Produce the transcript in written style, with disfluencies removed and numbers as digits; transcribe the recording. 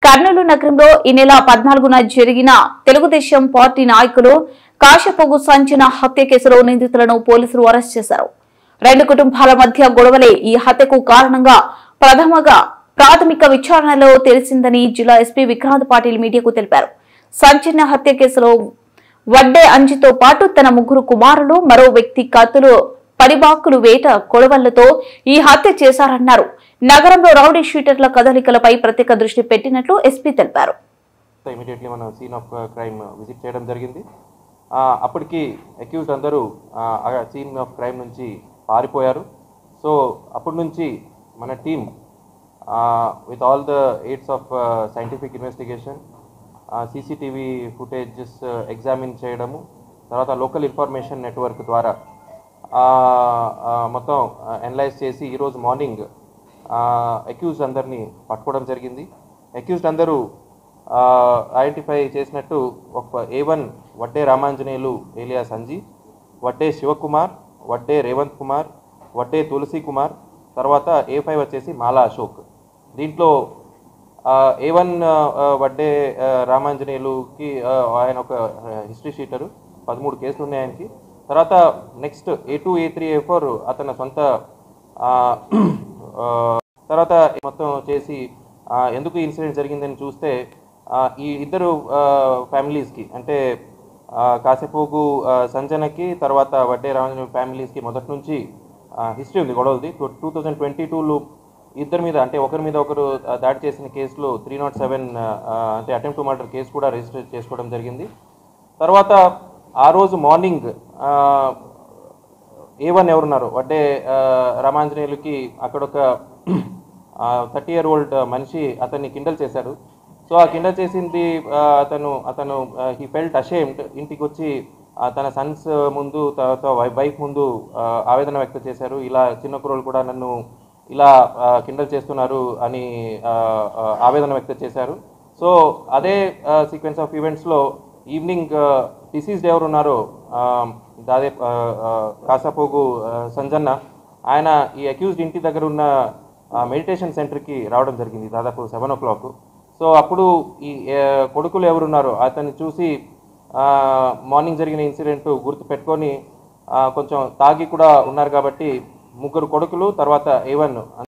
కర్నూలు నగరంలో ఈ నెల 14న జరిగిన తెలుగుదేశం పార్టీ నాయకులు కాశపోగు సంచన హత్య కేసులో నిందితులను పోలీసులు అరెస్ట్ చేశారు. రెండు కుటుంబాల మధ్య గొడవలే ఈ హత్యకు కారణంగా ప్రాథమిక విచారణలో తెలిసిందని జిల్లా ఎస్పీ విక్రాంత్ పాటిల్ మీడియాకు తెలిపారు. సంచన హత్య కేసులో వడ్డే అంజితో పాటు తన ముగ్గురు కుమారులు, మరో వ్యక్తి కత్తులు, పరిబాకులు వేట కొడవళ్లతో ఈ హత్య చేశారన్నారు. నగరంలో రౌడీ షీటర్ల కదలికలపై ప్రత్యేక దృష్టి పెట్టినట్లు ఎస్పీ తెలిపారు. ఇమిడియట్లీ మనం సీన్ ఆఫ్ క్రైమ్ విజిట్ చేయడం జరిగింది. అప్పటికి అక్యూజ్డ్ అందరూ సీన్ ఆఫ్ క్రైమ్ నుంచి పారిపోయారు. సో అప్పటి నుంచి మన team with all the AIDS of scientific investigation, CCTV footages examine చేయడము, తర్వాత లోకల్ ఇన్ఫర్మేషన్ నెట్వర్క్ ద్వారా మొత్తం అనలైజ్ చేసి ఈరోజు మార్నింగ్ అక్యూజ్డ్ అందరినీ పట్టుకోవడం జరిగింది. అక్యూజ్డ్ అందరూ ఐడెంటిఫై చేసినట్టు ఒక A1 వడ్డే రామాంజనేయులు ఏలియాస్ అంజీ, వడ్డే శివకుమార్, వడ్డే రేవంత్ కుమార్, వడ్డే తులసి కుమార్, తర్వాత A5 వచ్చేసి మాలా అశోక్. దీంట్లో A1 వడ్డే రామాంజనేయులుకి ఆయన ఒక హిస్టరీ షీటరు, 13 కేసులు ఉన్నాయి ఆయనకి. తర్వాత నెక్స్ట్ A2, A3, A4 అతని సొంత. తర్వాత మొత్తం చేసి ఎందుకు ఇన్సిడెంట్ జరిగిందని చూస్తే ఈ ఇద్దరు ఫ్యామిలీస్కి అంటే కాశపోగు సంజనకి తర్వాత వడ్డే రామాంజనేయులు ఫ్యామిలీస్కి మొదటి నుంచి హిస్టరీ ఉంది గొడవది. 2022లో ఇద్దరి మీద అంటే ఒకరి మీద ఒకరు దాడి చేసిన కేసులో 307 అంటే అటెంప్ట్ టు మర్డర్ కేసు కూడా రిజిస్టర్ చేసుకోవడం జరిగింది. తర్వాత ఆ రోజు మార్నింగ్ A1 ఎవరున్నారు వడ్డే రామాంజనేయులకి అక్కడ ఒక 30-year-old మనిషి అతన్ని కిండల్ చేశాడు. సో ఆ కిండల్ చేసింది అతను హీ ఫెల్ట్ అషేమ్డ్. ఇంటికి వచ్చి తన సన్స్ ముందు తర్వాత వైఫ్ ముందు ఆవేదన వ్యక్తం చేశారు. ఇలా చిన్న కుర్రోళ్ళు కూడా నన్ను ఇలా కిండల్ చేస్తున్నారు అని ఆవేదన వ్యక్తం చేశారు. సో అదే సీక్వెన్స్ ఆఫ్ ఈవెంట్స్లో ఈవినింగ్ డిసీజ్డ్ ఎవరు ఉన్నారో కాశపోగు సంజన్న, ఆయన ఈ అక్యూజ్డ్ ఇంటి దగ్గర ఉన్న మెడిటేషన్ సెంటర్కి రావడం జరిగింది దాదాపు 7 o'clock. సో అప్పుడు ఈ కొడుకులు ఎవరున్నారో అతన్ని చూసి మార్నింగ్ జరిగిన ఇన్సిడెంట్ గుర్తు పెట్టుకొని కొంచెం తాగి కూడా ఉన్నారు కాబట్టి ముగ్గురు కొడుకులు తర్వాత A1